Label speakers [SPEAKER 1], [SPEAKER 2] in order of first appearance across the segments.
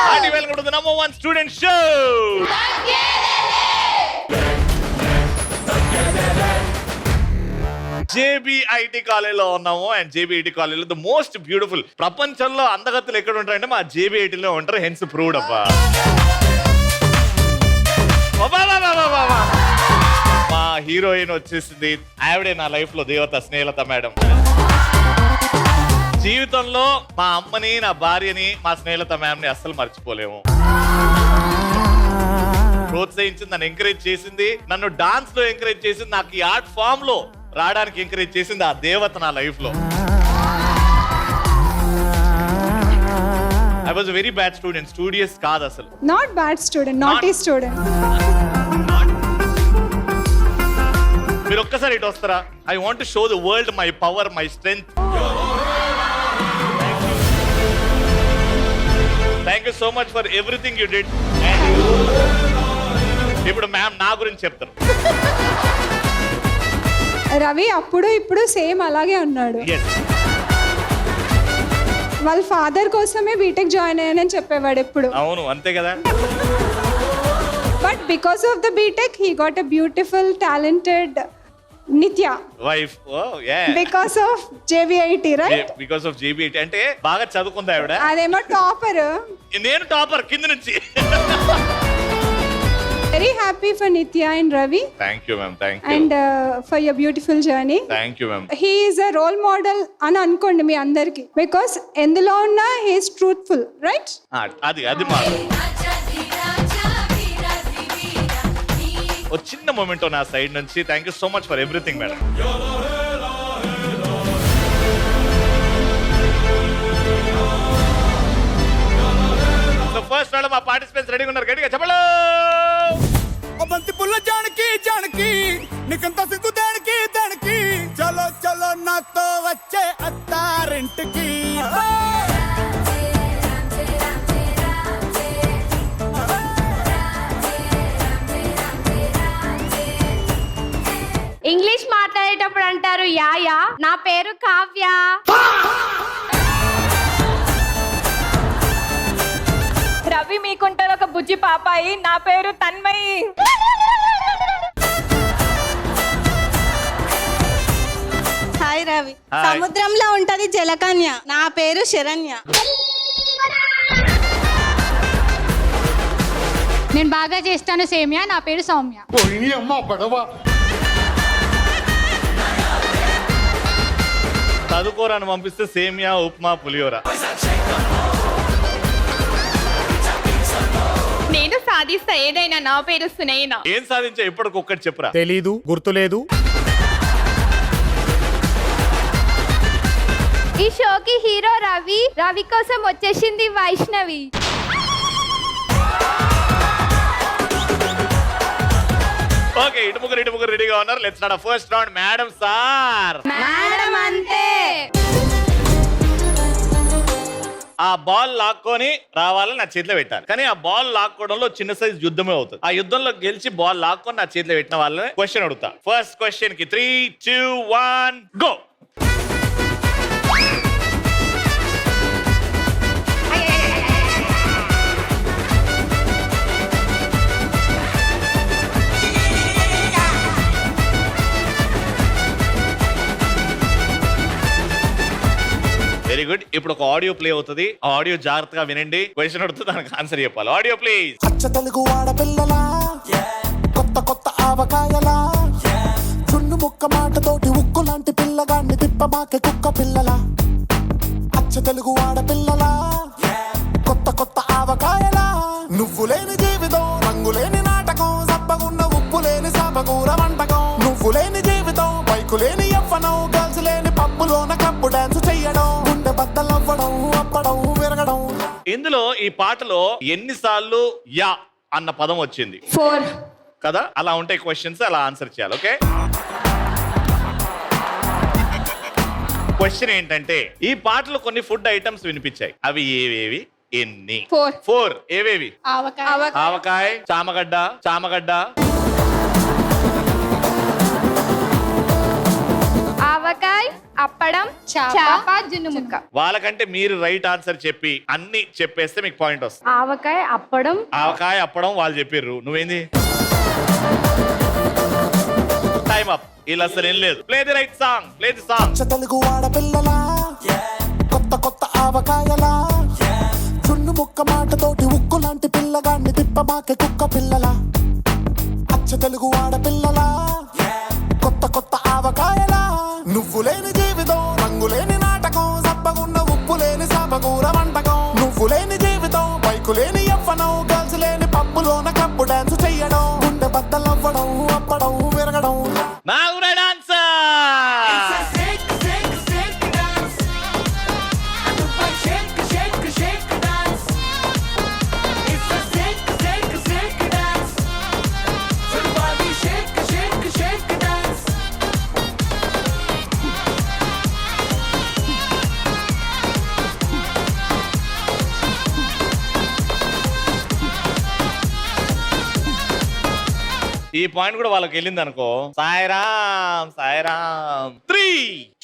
[SPEAKER 1] Hearty welcome to the number 1 student show. JBIT కాలేజీలో ఉన్నాము. And JBIT కాలేజీలో the most beautiful, ప్రపంచంలో అందగత్తులు ఎక్కడ ఉంటారంటే మా JBIT లో ఉంటారు. హెన్స్ ప్రూవ్డ్ అబ్బా. మా హీరోయిన్ వచ్చేసింది. ఆవిడే నా లైఫ్ లో దేవత, స్నేహలత మేడం. జీవితంలో మా అమ్మని, నా భార్యని, మా స్నేహలత మ్యామ్ ని అస్సలు మర్చిపోలేము. ప్రోత్సహించింది, నన్ను ఎంకరేజ్ చేసింది, నన్ను డాన్స్ లో ఎంకరేజ్ చేసింది, నాకు ఈ ఆర్ట్ ఫామ్ లో రావడానికి ఎంకరేజ్ చేసింది ఆ దేవత నా లైఫ్ లో. I was very bad student, studious కాదు అసలు.
[SPEAKER 2] నాట్ బ్యాడ్ స్టూడెంట్, నాట్ ఈ స్టూడెంట్.
[SPEAKER 1] మీరు ఒక్కసారి ఇటు వస్తారా? I want to show the world my power, my strength. Thank you so much for everything you did. ఇప్పుడు మ్యామ్ నా గురించి చెప్తారు.
[SPEAKER 2] రవి అప్పుడు ఇప్పుడు సేమ్ అలాగే ఉన్నాడు.
[SPEAKER 1] Yes.
[SPEAKER 2] వాళ్ళ ఫాదర్ కోసమే బీటెక్ జాయిన్ అయ్యానని చెప్పేవాడు ఎప్పుడు.
[SPEAKER 1] అవును, అంతే కదా.
[SPEAKER 2] But because of the BTech he got a beautiful talented Nithya
[SPEAKER 1] wife.
[SPEAKER 2] Because of JBIT, right?
[SPEAKER 1] Because of JBIT అంటే బాగా చదువుకుందా ఆవిడ.
[SPEAKER 2] అదేమో టాపర్,
[SPEAKER 1] నేను టాపర్ కింద నుంచి.
[SPEAKER 2] Very happy for Nithya and Ravi.
[SPEAKER 1] Thank you ma'am, thank you.
[SPEAKER 2] And for your beautiful journey.
[SPEAKER 1] Thank you ma'am.
[SPEAKER 2] He is a role model అని అనుకోండి మీ అందరికి. బికాస్ ఎందులో ఉన్నా హీఈస్ ట్రూత్ఫుల్, రైట్?
[SPEAKER 1] అది మా ఒక చిన్న మూమెంట్ నా సైడ్ నుంచి. Thank you so much for everything madam. First రావడం మా పార్టిసిపెంట్స్ రెడీగా ఉన్నారు. గట్టిగా చెప్పలో.
[SPEAKER 3] బంతి పుల్ల జానకి జానకి నీకంత సిగ్గు దానికి దానికి చలో చలో నాతో వచ్చే అత్తారింటికి.
[SPEAKER 4] ఇంగ్లీష్ మాట్లాడేటప్పుడు అంటారు యా. నా పేరు కావ్య. రవి మీకుంటారు ఒక బుజ్జి పాపాయి. నా పేరు తన్మయి.
[SPEAKER 5] హాయ్ రవి.
[SPEAKER 1] Hi.
[SPEAKER 5] సముద్రంలో ఉంటది జలకన్య. నా పేరు శరణ్య.
[SPEAKER 6] నేను బాగా చేస్తాను సేమ్యా. నా పేరు సౌమ్య.
[SPEAKER 1] చదువుకోరాని పంపిస్తే సేమియా, ఉప్మా, పులిహోర.
[SPEAKER 4] నేను సాధిస్తా ఏదైనా. నా పేరు సునైనా.
[SPEAKER 1] ఏం సాధించా ఇప్పటికొక్కటి చెప్పురా.
[SPEAKER 3] తెలీదు, గుర్తులేదు.
[SPEAKER 4] ఈ షోకి హీరో రవి. రవి కోసం వచ్చేసింది వైష్ణవి.
[SPEAKER 1] ఓకే, ఇటు ముగ్గురు రెడీగా ఉన్నారు. Let's start first round. Madam sir.
[SPEAKER 4] Madam అంతే.
[SPEAKER 1] ఆ బాల్ లాక్కొని రావాలని నా చేతిలో పెట్టాను. కానీ ఆ బాల్ లాక్కోవడంలో చిన్న సైజ్ యుద్ధమే అవుతుంది. ఆ యుద్ధంలో గెలిచి బాల్ లాక్కొని నా చేతిలో పెట్టిన వాళ్ళని క్వశ్చన్ అడుగుతా. ఫస్ట్ క్వశ్చన్ కి 3, 2, 1 గో. Very good. ఇప్పుడు ఒక ఆడియో ప్లే అవుతుంది. ఆ ఆడియో జాగ్రత్తగా వినండి. క్వశ్చన్ అడుగుతుంది, దానికి ఆన్సర్ చెప్పాలి. Audio please.
[SPEAKER 3] అచ్చ తెలుగు ఆడపిల్లలా, కొత్త కొత్త ఆవకాయలా, చున్ను ముక్క మాటతోటి ఉక్కు లాంటి పిల్లగాన్ని తిప్పమాకే కుక్క పిల్లలా. అచ్చ తెలుగు ఆడపిల్లలా, కొత్త కొత్త ఆవకాయలా, నువ్వు లేని జీవితం, రంగు లేని నాటకం, సబ్బగున్న ఉప్పు లేని సాపకూర వంటకం. నువ్వు లేని జీవితం, బైకు లేని యవ్వనం, గర్ల్స్ లేని పప్పులోన కప్పు డాన్స్ చెయ్యడం, గుండె బద్దలవ్వడం, అప్పడం, విరగడం.
[SPEAKER 1] ఇందులో ఈ పాటలో ఎన్నిసార్లు యా అన్న పదం వచ్చింది?
[SPEAKER 4] 4
[SPEAKER 1] కదా. అలా ఉంటాయి క్వశ్చన్స్, అలా ఆన్సర్ చేయాలి. ఓకే. క్వశ్చన్ ఏంటంటే, ఈ పాటలో కొన్ని ఫుడ్ ఐటమ్స్ వినిపించాయి. అవి ఏవేవి, ఎన్ని? 4. ఏవేవి? ఆవకాయ, చామగడ్డ,
[SPEAKER 4] ఆవకాయ, అప్పడం, చేప జున్ను ముక్క
[SPEAKER 1] వాళ్ళకంటే మీరు రైట్ ఆన్సర్ చెప్పి అన్ని చెప్పేస్తే మీకు పాయింట్ వస్తుంది.
[SPEAKER 4] ఆవకాయ అప్పడం
[SPEAKER 1] ఆవకాయ అప్పడం వాళ్ళు చెప్పిర్రు, నువ్వేంది? Time up. ఇలా అసలు ఏం లేదు. Play the right song, play the song.
[SPEAKER 3] అచ్చ తెలుగు ఆడపిల్లలా కొత్త కొత్త ఆవకాయలా చున్ను ముక్క మాటతోటి ఉక్కు లాంటి పిల్లగాన్ని తిప్పమాకే కుక్క పిల్లలా. అచ్చ తెలుగు ఆడపిల్లలా కొత్త కొత్త ఆవకాయలా నువ్వు లేని జీవితం రంగు లేని నాటకం సబ్బగున్న ఉప్పు లేని సాపకూర వంటకం. నువ్వు లేని జీవితం బైకు లేని యవ్వనం గర్ల్స్ లేని పప్పులోన కప్పు డాన్స్ చెయ్యడం గుండె బద్దలవ్వడం అప్పడం విరగడం.
[SPEAKER 1] Now right answer. ఈ పాయింట్ కూడా వాళ్ళకి వెళ్ళింది అనుకో. సాయిరామ్ సాయిరామ్. 3,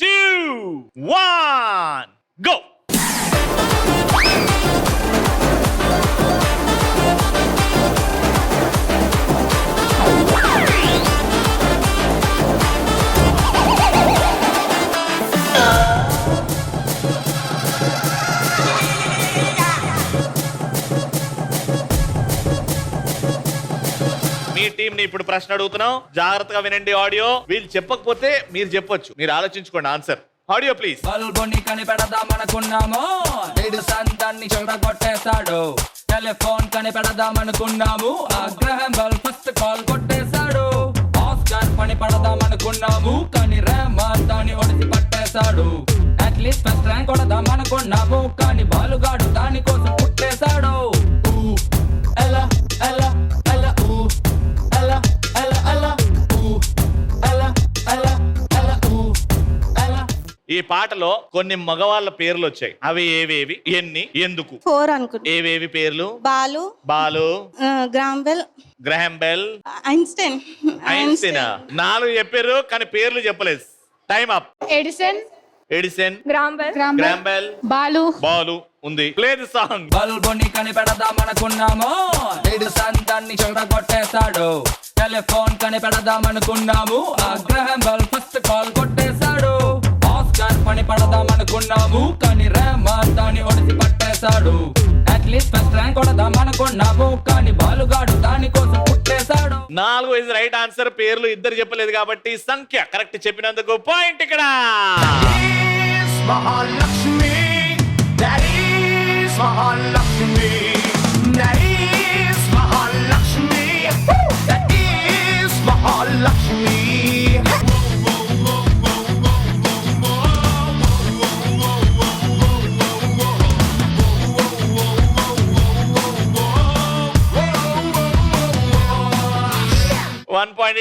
[SPEAKER 1] 2, 1 గో. మీ టీం ని ఇప్పుడు ప్రశ్న అడుగుతున్నాం, జాగ్రత్తగా వినండి ఆడియో. వీళ్ళు చెప్పకపోతే మీరు చెప్పొచ్చు, మీరు ఆలోచించుకోండి ఆన్సర్. Audio please.
[SPEAKER 7] బల్బుని కనిపెడదామనుకున్నాము, నేడు సంతాన్ని చెడగొట్టేశాడు. టెలిఫోన్ కనిపెడదామనుకున్నాము, అగ్రహం బల్ ఫస్ట్ కాల్ కొట్టేశాడు. ఆస్కార్ పని పడదామనుకున్నాము, కానీ రెహమాన్ దాన్ని ఒడిసి పట్టేశాడు. అట్లీస్ట్ ఫస్ట్ ర్యాంక్ కొడదామనుకున్నాము, కానీ బాలుగాడు దాని కోసం పుట్టేశాడు. ఎలా ఎలా ఎలా ఊ ఎలా ఎలా ఎలా ఊ ఎలా ఎలా ఎలా ఊ ఎలా.
[SPEAKER 1] ఈ పాటలో కొన్ని మగవాళ్ళ పేర్లు వచ్చాయి. అవి ఏవేవి, ఎన్ని, ఎందుకు?
[SPEAKER 5] 4 అనుకుంటా.
[SPEAKER 1] ఏవేవి పేర్లు?
[SPEAKER 5] Balu,
[SPEAKER 1] Balu,
[SPEAKER 5] గ్రాంబెల్,
[SPEAKER 1] Graham bell,
[SPEAKER 5] Einstein.
[SPEAKER 1] Einstein. 4 చెప్పారు కానీ పేర్లు చెప్పలేదు. Time up.
[SPEAKER 6] ఎడిసన్,
[SPEAKER 1] ఎడిసన్,
[SPEAKER 4] గ్రాంబెల్
[SPEAKER 1] గ్రహం బెల్,
[SPEAKER 6] బాలు,
[SPEAKER 1] బాలు ఉంది. Play the song.
[SPEAKER 7] బల్బుని కనిపెడదామనుకున్నాము, నేడు సంతాన్ని చెడగొట్టేశాడు. టెలిఫోన్ కనిపెడదామనుకున్నాము, అగ్రహం బల్ ఫస్ట్ కాల్ కొట్టేశాడు. ఆస్కార్ పని పడదామనుకున్నాము, కానీ రెహమాన్ దాన్ని ఒడిసి పట్టేశాడు. అట్లీస్ట్ ఫస్ట్ ర్యాంక్ కొడదామనుకున్నాము, కానీ బాలుగాడు దాని కోసం పుట్టేశాడు.
[SPEAKER 1] 4 ఇస్ రైట్ ఆన్సర్. పేర్లు ఇద్దరు చెప్పలేదు కాబట్టి సంఖ్య కరెక్ట్ చెప్పినందుకు పాయింట్ ఇక్కడ.
[SPEAKER 3] Mahalakshmi that is Mahalakshmi, that is Mahalakshmi, that is Mahalakshmi.
[SPEAKER 1] One point.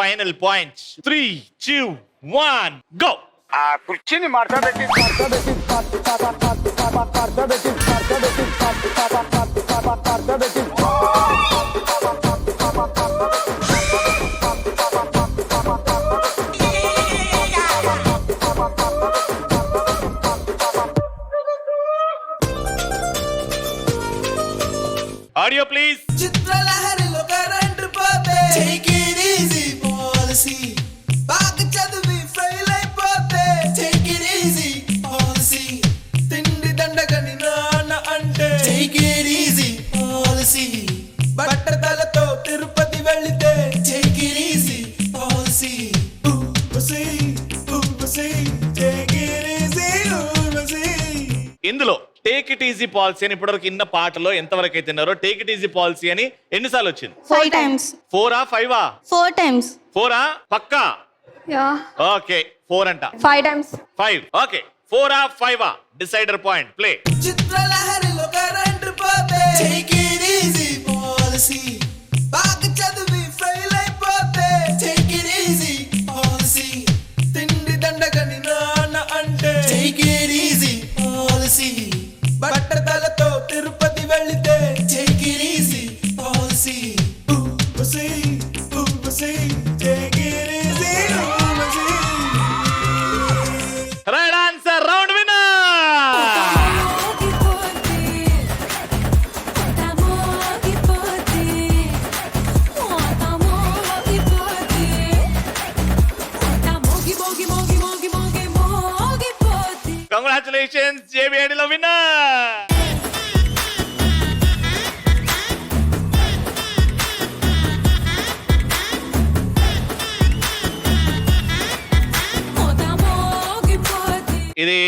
[SPEAKER 1] Final point. 3, 2, 1 go.
[SPEAKER 8] ఆ కుర్చీని మార్చబెట్టి
[SPEAKER 1] Audio please.
[SPEAKER 9] చిత్రలహరిలో కరెంట్ పోతే take it easy policy. బాగా చదివి ఫెయిల్ అయిపోతే take it easy policy. తిండి దండగని నాన్న అంటే take it easy policy. బట్టతలతో Tirupati వెళితే take it easy policy. Urvashi take it easy Urvashi.
[SPEAKER 1] ఇందులో టేక్ ఇట్ ఈజీ పాలసీ అని ఇప్పటివరకు ఇన్న పాటలో ఎంతవరకు అయితే తిన్నారో టేక్ ఇట్ ఈజీ పాలసీ అని ఎన్నిసార్లు వచ్చింది?
[SPEAKER 5] 5 times.
[SPEAKER 1] 4 5
[SPEAKER 5] 4 times.
[SPEAKER 1] 4 పక్కా?
[SPEAKER 4] యా
[SPEAKER 1] ఓకే 4 అంట.
[SPEAKER 4] 5 times.
[SPEAKER 1] 5 okay 4 5 decider point. Play.
[SPEAKER 9] చిత్రలహరిలో కరెంట్ పోతే take it easy policy. బాగా చదివి ఫెయిల్ అయిపోతే take it easy policy. తిండి దండగని నాన్న అంటే take it easy policy. బట్టతలతో Tirupati వెళితే take it easy policy. Urvashi take it easy Urvashi.
[SPEAKER 1] Congratulations జేబీఐడిలో విన్నర్. ఇది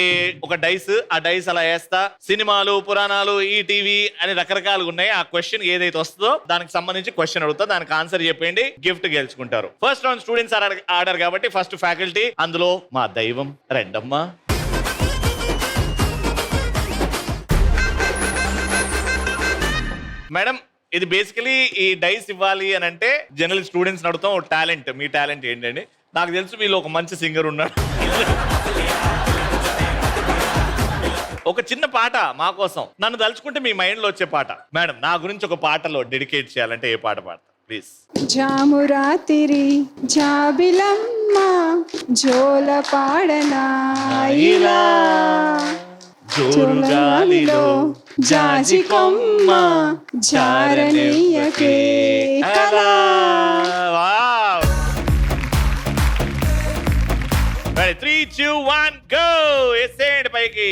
[SPEAKER 1] ఒక డైస్, ఆ డైస్ అలా వేస్తా సినిమాలు పురాణాలు ఈ టీవీ అని రకరకాలుగా ఉన్నాయి. ఆ క్వశ్చన్ ఏదైతే వస్తుందో దానికి సంబంధించి క్వశ్చన్ అడుగుతా, దానికి ఆన్సర్ చెప్పండి, గిఫ్ట్ గెలుచుకుంటారు. ఫస్ట్ రౌండ్ స్టూడెంట్స్ ఆర్డర్ కాబట్టి ఫస్ట్ ఫ్యాకల్టీ, అందులో మా దైవం రెండమ్మ. మేడం, ఇది బేసికలీ ఈ డైస్ ఇవ్వాలి అని అంటే జనరల్ స్టూడెంట్స్ అడుగుతాం టాలెంట్. మీ టాలెంట్ ఏంటండి? నాకు తెలుసు వీళ్ళు ఒక మంచి సింగర్ ఉన్నాడు. ఒక చిన్న పాట మా కోసం, నన్ను తలుచుకుంటే మీ మైండ్ లో వచ్చే పాట. మేడం, నా గురించి ఒక పాటలో డెడికేట్ చేయాలంటే ఏ పాట పాడతా ప్లీజ్?
[SPEAKER 2] జామురాతిరి జాబిలమ్మ జోల పాడనా ఇలా జోరుగాలిలో జాజి కొమ్మ జారనీయకే కలా.
[SPEAKER 1] Ready, 3, 2, 1, go! ఎస్సేయండి పైకి.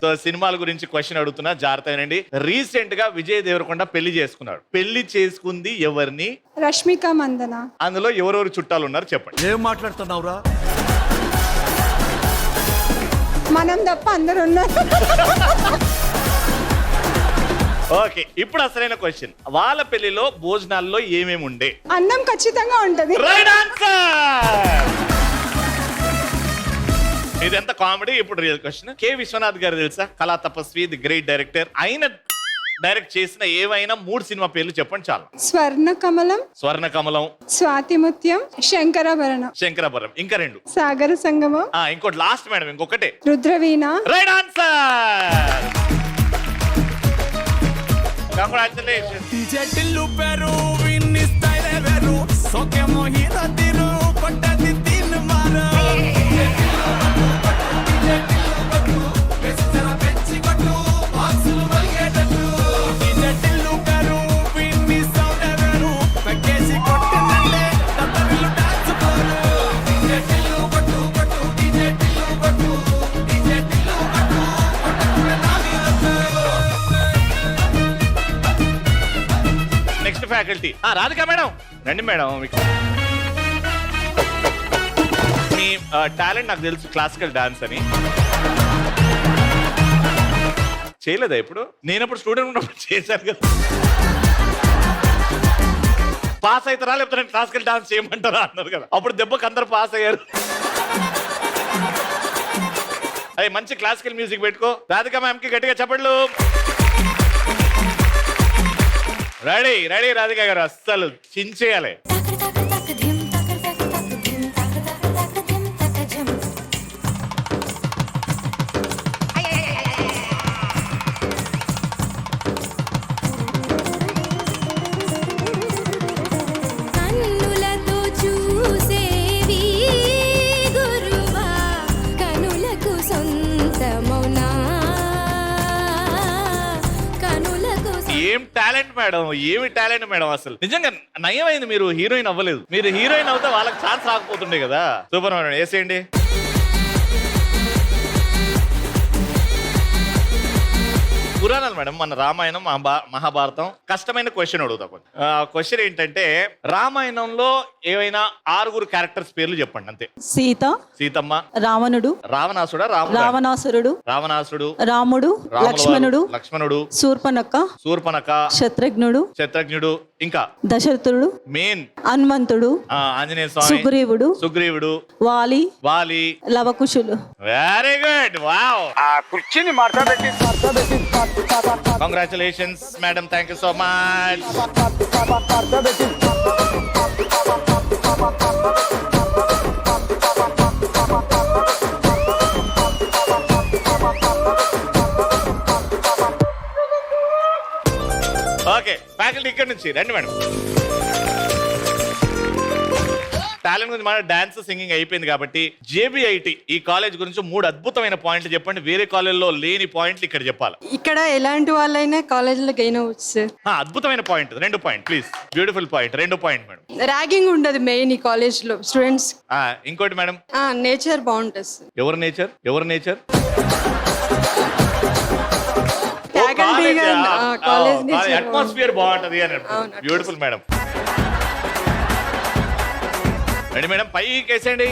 [SPEAKER 1] సో సినిమాల గురించి క్వశ్చన్ అడుగుతున్నా, జాగ్రత్తగానండి. రీసెంట్ గా విజయ్ దేవరకొండ పెళ్లి చేసుకున్నాడు. పెళ్లి చేసుకుంది ఎవరిని?
[SPEAKER 2] రష్మిక మందన.
[SPEAKER 1] అందులో ఎవరెవరు చుట్టాలు ఉన్నారు చెప్పండి.
[SPEAKER 10] ఏం మాట్లాడుతున్నావురా?
[SPEAKER 2] మనం తప్ప అందరు ఉన్నారు.
[SPEAKER 1] ఓకే, ఇప్పుడు అసలైన క్వశ్చన్. వాళ్ళ పెళ్లిలో భోజనాల్లో ఏమేమి ఉండే?
[SPEAKER 2] అన్నం ఖచ్చితంగా ఉంటది.
[SPEAKER 1] Right answer. ఇది ఎంత కామెడీ. ఇప్పుడు రియల్ క్వశ్చన్. కె విశ్వనాథ్ గారు తెలుసా? కళా తపస్వి, ది గ్రేట్ డైరెక్టర్. ఆయన డైరెక్ట్ చేసిన ఏవైనా 3 సినిమా పేర్లు చెప్పండి చాలు.
[SPEAKER 2] స్వర్ణకమలం,
[SPEAKER 1] స్వర్ణకమలం,
[SPEAKER 2] స్వాతిముత్యం, శంకరాభరణం.
[SPEAKER 1] శంకరాభరణం. ఇంకా 2.
[SPEAKER 2] సాగర సంగమం.
[SPEAKER 1] ఇంకోటి లాస్ట్ మేడం, ఇంకొకటే.
[SPEAKER 2] రుద్రవీణ.
[SPEAKER 1] Right answer. కంగ్రాచులేషన్స్.
[SPEAKER 9] చెట్టిల్లు పెరు విన్ని స్టైల్ వెరు సోకే మోహిత తిరు పట్టది తిన్ మార చెట్టిల్లు పెరు విన్ని సౌండ్ వెరు పక్కేసి కొట్టినండే తప్పరిల్లు డాన్స్ పోరు చెట్టిల్లు కొట్టు కొట్టు చెట్టిల్లు కొట్టు చెట్టిల్లు కొట్టు కొట్టుకునే నాది
[SPEAKER 1] నెక్స్ట్ ఫ్యాకల్టీ రాధిక మేడం. రండి మేడం. మీ టాలెంట్ నాకు తెలుసు, క్లాసికల్ డాన్స్ అని. చేయలేదా ఇప్పుడు? నేనప్పుడు స్టూడెంట్ ఉన్నప్పుడు చేశాను కదా. పాస్ అవుతారా లేకపోతే నేను క్లాసికల్ డాన్స్ చేయమంటారా అన్నారు కదా. అప్పుడు దెబ్బకి అందరు పాస్ అయ్యారు. అయ్యి మంచి క్లాసికల్ మ్యూజిక్ పెట్టుకో. రాధిక మ్యామ్ కి గట్టిగా చెప్పండి. రెడీ రెడీ రాధిక గారు, అస్సలు చించేయాలి.
[SPEAKER 11] కన్నులతో చూసేవి గురువా కనులకు సొంతమౌనా కనులకు.
[SPEAKER 1] ఏం టాలెంట్ మేడం, ఏమి టాలెంట్ మేడం. అసలు నిజంగా నయమైంది మీరు హీరోయిన్ అవ్వలేదు. మీరు హీరోయిన్ అవుతే వాళ్ళకి ఛాన్స్ రాకపోతుండే కదా. సూపర్ మేడం, వేసేయండి. పురాణాలు మేడం, మన రామాయణం మహాభారతం. కష్టమైన క్వశ్చన్ అడుగుతా. క్వశ్చన్ ఏంటంటే, రామాయణంలో ఏవైనా 6 క్యారెక్టర్స్ పేర్లు చెప్పండి అంతే.
[SPEAKER 5] సీత,
[SPEAKER 1] సీతమ్మ,
[SPEAKER 5] రావణుడు,
[SPEAKER 1] రావణాసుడా,
[SPEAKER 5] రావణాసురుడు,
[SPEAKER 1] రావణాసుడు,
[SPEAKER 5] రాముడు, లక్ష్మణుడు,
[SPEAKER 1] లక్ష్మణుడు,
[SPEAKER 5] శూర్పణఖ,
[SPEAKER 1] శూర్పణఖ,
[SPEAKER 5] శత్రుఘ్నుడు,
[SPEAKER 1] శత్రుఘ్నుడు, ఇంకా
[SPEAKER 5] దశరథుడు,
[SPEAKER 1] మెయిన్
[SPEAKER 5] హనుమంతుడు,
[SPEAKER 1] ఆంజనేయ స్వామి,
[SPEAKER 5] సుగ్రీవుడు,
[SPEAKER 1] సుగ్రీవుడు,
[SPEAKER 5] వాలి,
[SPEAKER 1] వాలి,
[SPEAKER 5] లవకుశులు.
[SPEAKER 1] Very good. వావ్.
[SPEAKER 8] ఆ కుర్చీని మార్చబెట్టి
[SPEAKER 1] congratulations madam, thank you so much. Okay faculty ఇక్కడ నుంచి రండి మేడం. టాలెంట్ గురించి మన డాన్స్ సింగింగ్ అయిపోయింది కాబట్టి JBIT ఈ కాలేజ్ గురించి 3 అద్భుతమైన పాయింట్లు చెప్పండి. వేరే కాలేజ్లో లేని పాయింట్లు ఇక్కడ చెప్పాలి.
[SPEAKER 5] ఇక్కడ ఎలాంటి వాళ్ళైనా కాలేజీలో గెయిన్ అవ్వచ్చు సార్.
[SPEAKER 1] అద్భుతమైన point 2 point please. Beautiful point 2 point madam.
[SPEAKER 5] Ragging ఉండదు మెయిన్ ఈ కాలేజ్లో స్టూడెంట్స్.
[SPEAKER 1] ఇంకోటి మేడం.
[SPEAKER 5] నేచర్ బాగుంటుంది సార్.
[SPEAKER 1] ఎవరు నేచర్? అట్మాస్ఫియర్ బాగుంటది అని. Beautiful madam. రెడీ మేడం, పైకి వేసేయండి.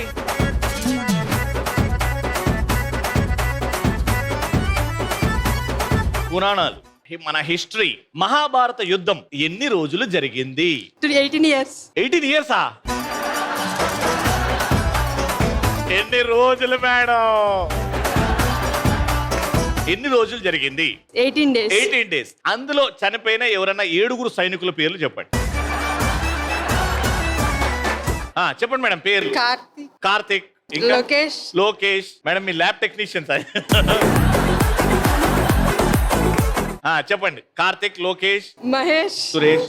[SPEAKER 1] పురాణాలు, మన హిస్టరీ, మహాభారత యుద్ధం ఎన్ని రోజులు జరిగింది?
[SPEAKER 5] 18 years.
[SPEAKER 1] 18 years? ఎన్ని రోజులు మేడం? ఎన్ని రోజులు జరిగింది?
[SPEAKER 5] 18 days.
[SPEAKER 1] 18 days. అందులో చనిపోయిన ఎవరన్నా 7 సైనికుల పేర్లు చెప్పండి. చెప్పండి మేడం పేర్లు. కార్తిక్, ఇంకా లోకేష్. మేడం మీ ల్యాబ్ టెక్నీషియన్ సార్. చెప్పండి. Karthik, Lokesh,
[SPEAKER 5] Mahesh, Suresh,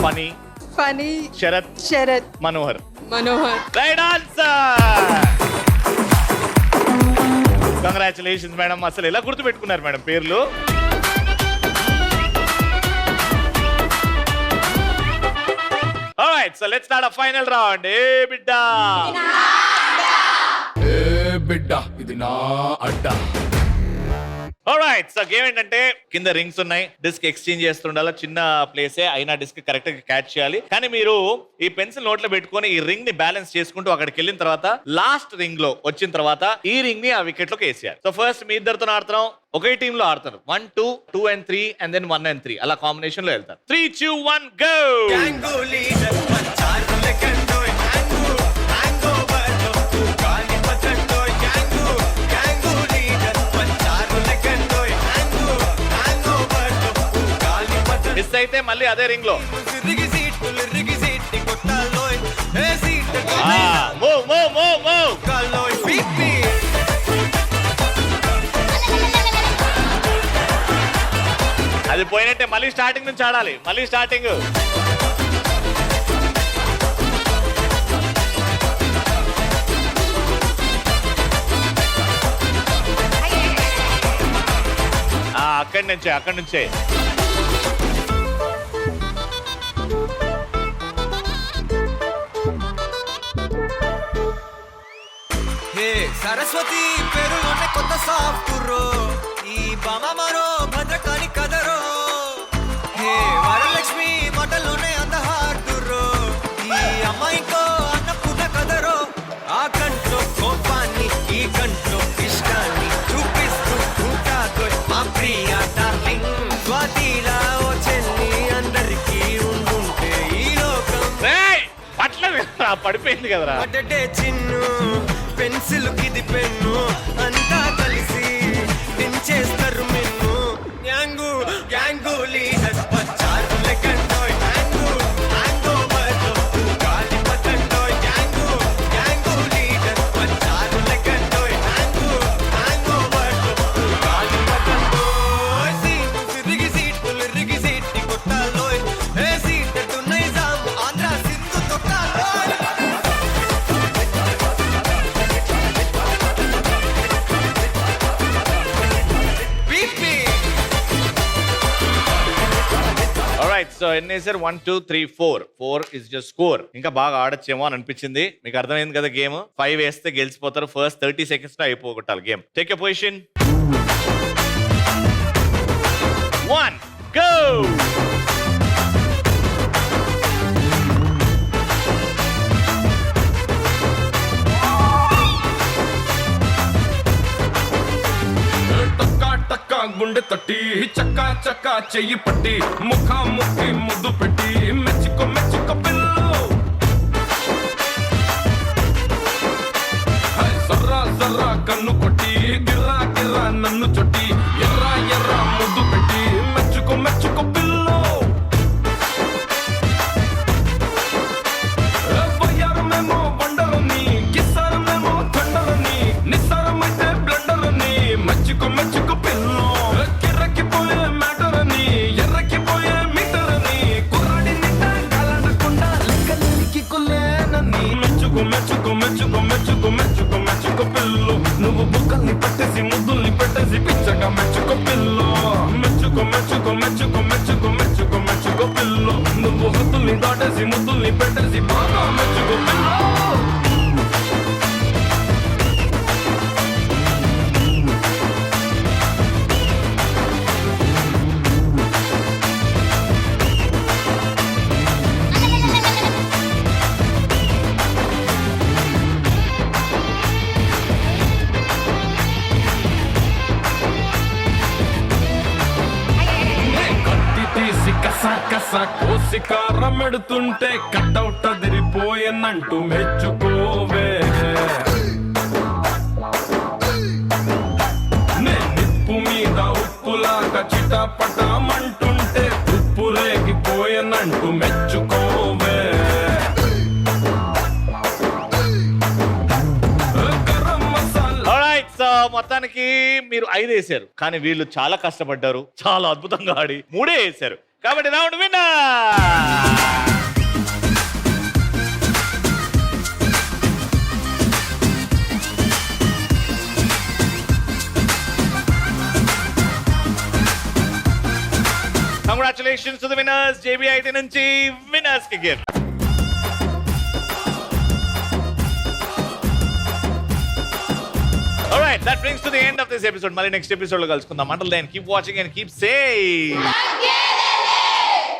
[SPEAKER 5] Phani, Sarath, Manohar.
[SPEAKER 1] Right answer. Congratulations madam. అసలు ఎలా గుర్తు పెట్టుకున్నారు మేడం పేర్లు? Alright, so let's start a final round. Hey bidda.
[SPEAKER 9] ఏ బిడ్డ ఇది నా అడ్డ.
[SPEAKER 1] Alright, so గేమ్ ఏంటంటే కింద రింగ్స్ ఉన్నాయి, డిస్క్ ఎక్స్చేంజ్ చేస్తుండాలి. చిన్న ప్లేసే అయినా డిస్క్ కరెక్ట్ గా క్యాచ్ చేయాలి. కానీ మీరు ఈ పెన్సిల్ నోట్లో పెట్టుకొని ఈ రింగ్ ని బ్యాలెన్స్ చేసుకుంటూ అక్కడికి వెళ్ళిన తర్వాత లాస్ట్ రింగ్ లో వచ్చిన తర్వాత ఈ రింగ్ ని ఆ వికెట్ లోకి వేసేయాలి. సో ఫస్ట్ మీ ఇద్దరితో ఆడుతున్నాం. ఒకే టీమ్ లో ఆడతారు. 1, 2, 2 and 3 and then 1 and 3 అలా కాంబినేషన్ లో వెళ్తారు. 3, 2, 1 go. మిస్ అయితే మళ్ళీ అదే రింగ్ లో. అది పోయినట్టే మళ్ళీ స్టార్టింగ్ నుంచి ఆడాలి. మళ్ళీ స్టార్టింగ్. అక్కడి నుంచే
[SPEAKER 9] సరస్వతి పేరులోనే కొత్త సాఫ్ట్వేర్. ఈ బామ మరో భద్రకాళి కదరో. హే వరలక్ష్మి మాటలోనే అంత హార్డురో. ఈ అమ్మాయికో అన్నపూర్ణ కదరో. ఆ కంట్లో కోపాన్ని, ఈ కంట్లో ఇష్టాన్ని చూపిస్తూ ఉంటాదో మా ప్రియ డార్లింగ్. స్వాతిలా ఓ చెల్లి అందరికీ ఉండుంటే ఈ లోకం
[SPEAKER 1] పడిపోయింది కదరా.
[SPEAKER 9] చిన్ను పెన్సిల్ కిది పెన్ను అంతా కలిసి పెంచేస్తారు మెన్ను. గ్యాంగు గ్యాంగు లీడర్ వచ్చారు లెక్కండోయ్. గ్యాంగు గ్యాంగు బర్తో గాలి పతండోయ్. గ్యాంగు గ్యాంగు లీడర్ వచ్చారు లెక్కండోయ్. గ్యాంగు గ్యాంగు బర్తో గాలి పతండోయ్. సీటు సిరిగి సీటులు రిగి సీటి కొట్టాలోయ్. ఏ సీటు నైజాము ఆంధ్ర సింధు తొట్టాలోయ్.
[SPEAKER 1] సో ఎన్ని వేసారు? 1, 2, 3, 4. 4 ఇస్ జస్ట్ స్కోర్. ఇంకా బాగా ఆడొచ్చేమో అని అనిపించింది. మీకు అర్థమైంది కదా గేమ్. 5 వేస్తే గెలిచిపోతారు. ఫస్ట్ 30 seconds లో అయిపోగొట్టాలి game. Take a position. 1 go.
[SPEAKER 9] గుండె తట్టి చక్కా చక్కా చెయ్యి పట్టి ముఖాముఖి ముద్దు పెట్టి మెచ్చుకో మెచ్చుకో పిల్లు. సర్రా సర్రా కన్ను కొట్టి గిర్రా గిర్రా నన్ను చొట్టి ఎర్రా ఎర్రా ముద్దు పెట్టి మెచ్చుకో మెచ్చుకో పిల్లు. వయ్యారమేమో వండరని, కిస్సారమేమో తండరని, నిస్సారమైతే బ్లండరని మెచ్చుకో మెచ్చుకో పిల్లు. కిర్రకిపోయే మ్యాటరని, ఎర్రకిపోయే మీటరని, కుర్రడి నువ్వు హద్దుల్ని దాటేసి ముద్దుల్ని పెట్టేసి బాగా మెచ్చుకో పిల్ల. కత్తి తీసి కస కస కోసి కారం ఎడుతుంటే కట్టౌట్ అదిరిపోయనంటూ మెచ్చుకోవే. నే నిప్పు మీద ఉప్పులాగా చిటపటమంటుంటే ఉప్పు రేగిపోయనంటూ మెచ్చుకోవే. గరం మసాలా
[SPEAKER 1] ఆల్రైట్ సో మొత్తానికి మీరు 5 వేసారు కానీ వీళ్ళు చాలా కష్టపడ్డారు, చాలా అద్భుతంగా ఆడి 3 వేసారు. కాబట్టి round winner. Congratulations to the winners. JBIT నుంచి విన్నర్స్ కి gift. Alright, that brings to the end of this episode. Mali next episode lo kalusukundaam. Until then, keep watching and keep safe.